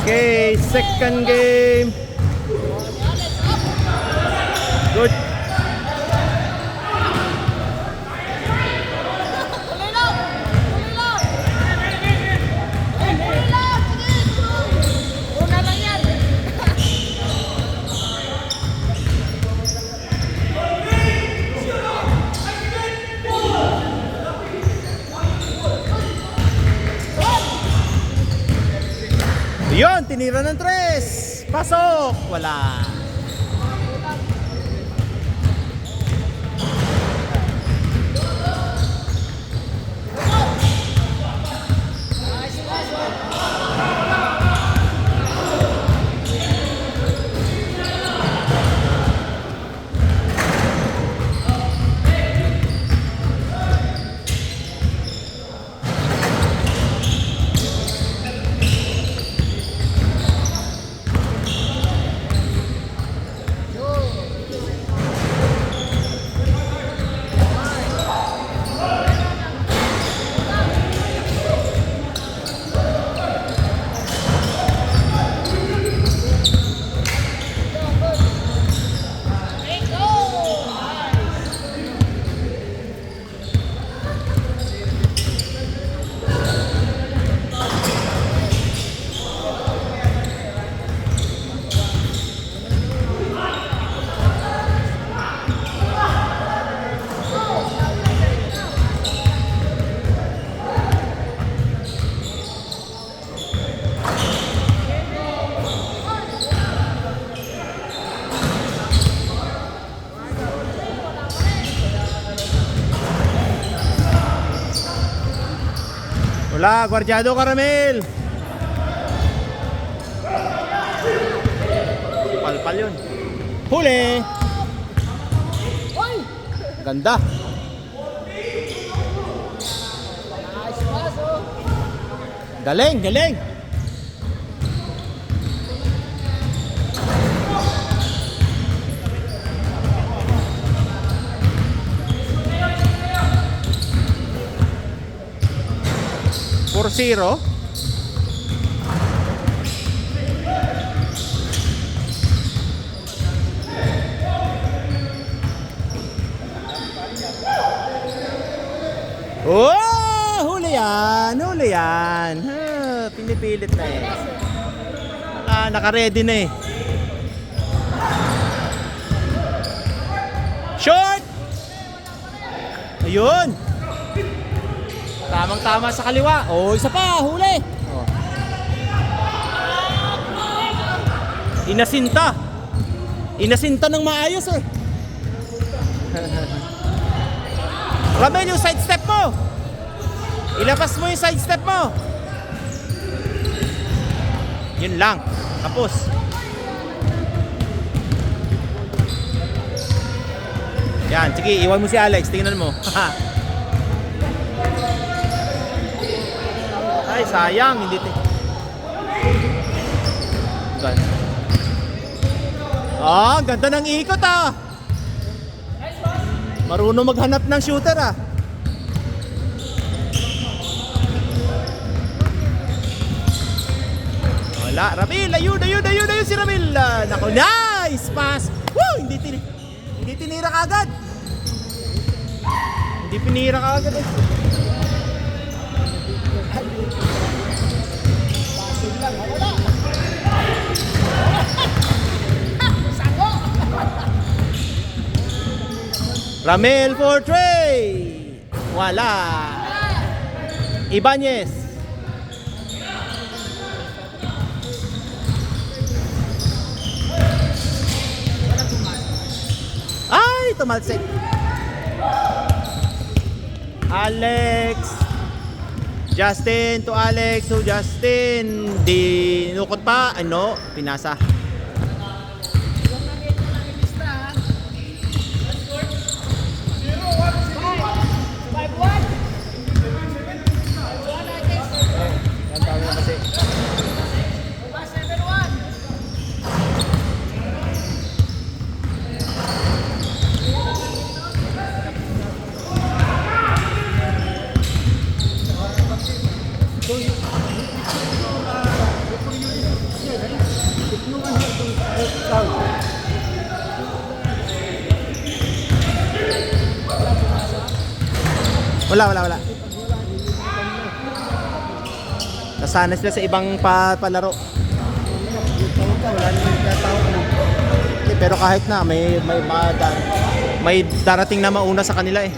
Okay, second game. Good. Yun, tinira ng tres. Pasok. Wala. Wala, Guardiado Caramel. Palpal yun. Huli. Ganda. Galing, galing. For 0. Oh, huli yan, huli yan. Pinipilit na eh. Naka-ready na eh. Short! Ayun! Tamang-tama sa kaliwa. Oh, isa pa, huli. Oh. Inasinta. Inasinta ng maayos eh. Ramel, yung side step mo. Ilabas mo yung side step mo. Yun lang. Tapos. Yan, sige, iwan mo si Alex. Tingnan mo. Ay, sayang. Hindi ganda ng ikot ah. Marunong maghanap ng shooter ah. Wala, Ramil, ayun si Ramil. Nako, nice pass. Woo, hindi tinira kagad. Hindi pinira kagad eh. Ramel for Trey. Wala. Ibanez. Ay, tumalsik. Alex. Justin to Alex to Justin. Dinukot pa. Ano? Pinasa. Wala. Nasanay sila sa ibang palaro. Wala naman tinatawag mo. Pero kahit na may darating na mauna sa kanila eh.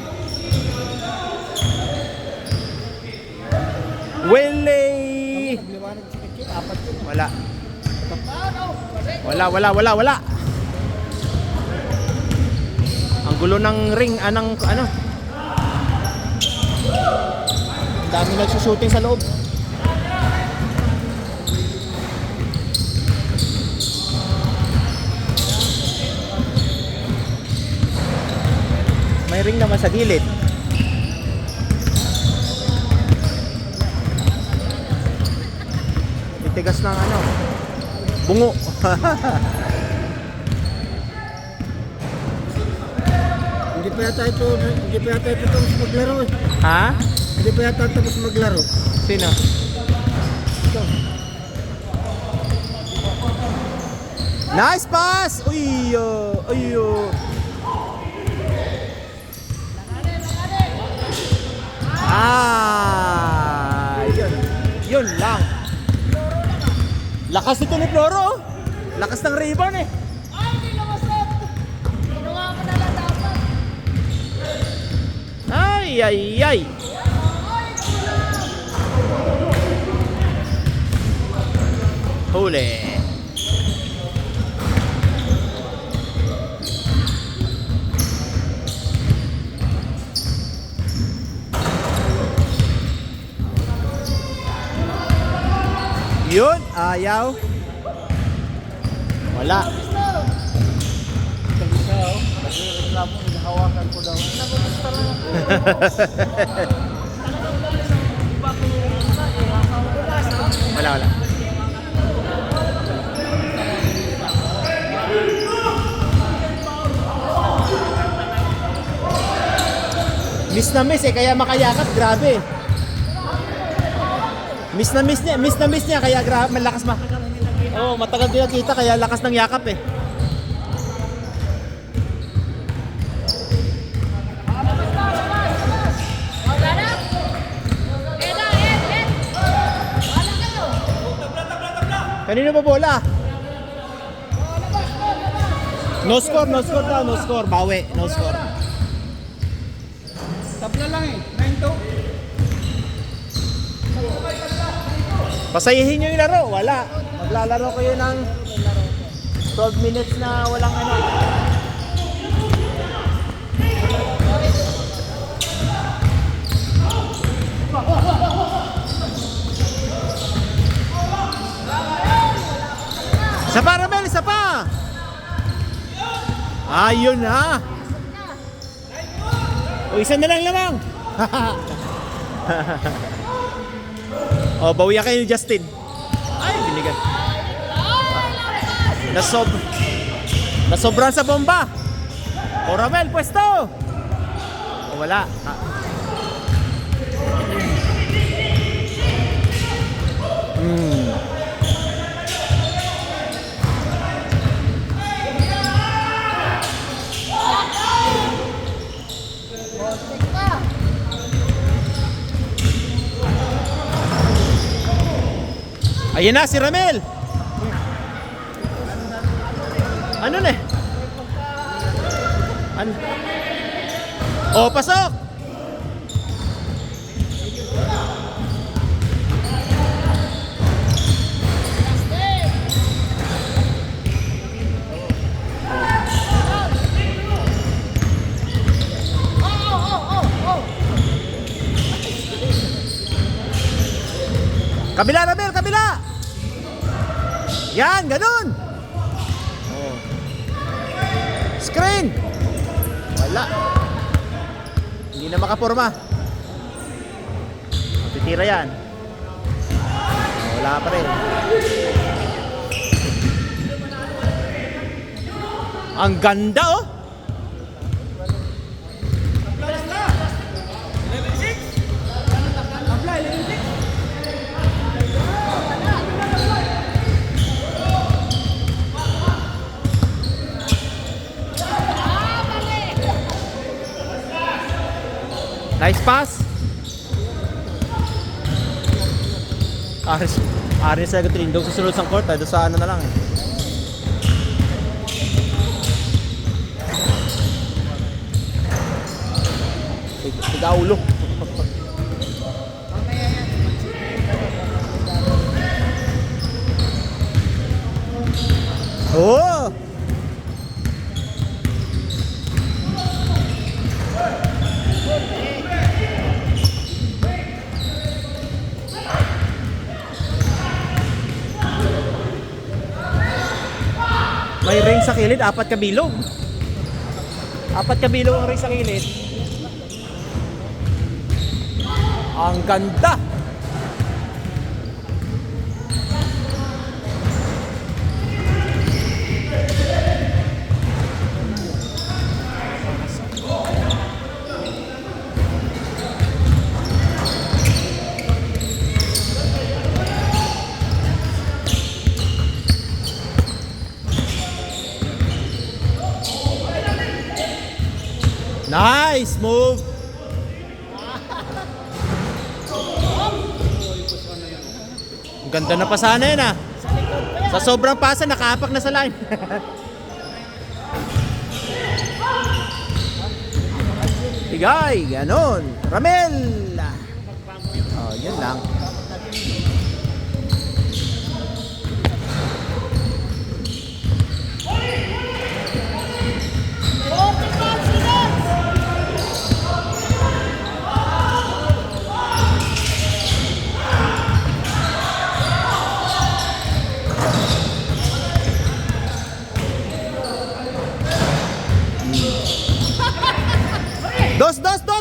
Wele! Liwanag si Kiki, apat yun. Wala. Ang gulo ng ring, ano? Ang dami nagsushooting sa loob. May ring naman sa gilid. Titigas ng bungo. Hindi pa yata ito tapos maglaro eh. Ha? Hindi pa yata tapos maglaro. Sino? Ito. Nice pass! Uy! Yun lang. Lakas nito ni Floro. Lakas ng ribbon eh. Ay, hindi naman set! Ginawa mo na lang dapat. Ay. Huli. Yun, ayaw. Wala. Sabi siya oh. Nagreklamo, naghahawakan ko daw. Nagugusta lang ako. Wala. Miss na miss eh, kaya makayakap, grabe. Miss na miss niya, kaya malakas matagal din nakita, kaya lakas ng yakap eh. Wala na? Ed! Wala kayo! Kanino ba bola? No score. Bawi, no score. Tabla lang eh. 9-2. Pasayihin nyo yung laro, wala. Maglalaro kayo ng 12 minutes na walang Isa pa, Ramel, isa pa! Ayun na! O, isa na lang lamang! O, bawiya kayo ni Justin. Ay, binigan. Nasobran sa bomba. O, Ramel, pwesto! O, wala. Ayan na si Ramel. Ano na eh? Pasok. Kabila, Ramel, kabila! Yan, ganun! Oh. Screen! Wala. Hindi na makaporma. Titira yan. Wala pa rin. Ang ganda oh! Nice pass. Aris sa Gatrindog susunod sa court, doon sa ano na lang eh. Tigaulo. Oh! May ring sa kilid, 4 kabilog. 4 kabilog ang ring sa kilid. Ang ganda! Nice move! Ang ganda na pasana yun ah. Sa sobrang pasa, nakaapak na sa line. Tigay, ganon. Ramel! Oh, yun lang.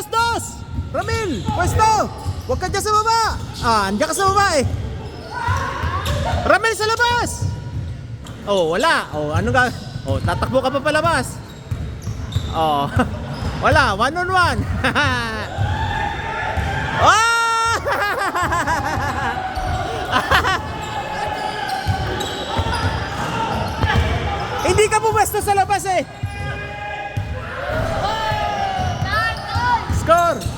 Dos! Ramil! Pwesto! Huwag ka dyan sa baba! Andiyan ka sa baba eh! Ramil sa labas! Oh, wala! Oh, ano ga? Oh, tatakbo ka pa palabas! Oh, wala! 1-on-1! Oh! Hindi ka pumwesto sa labas eh! Score!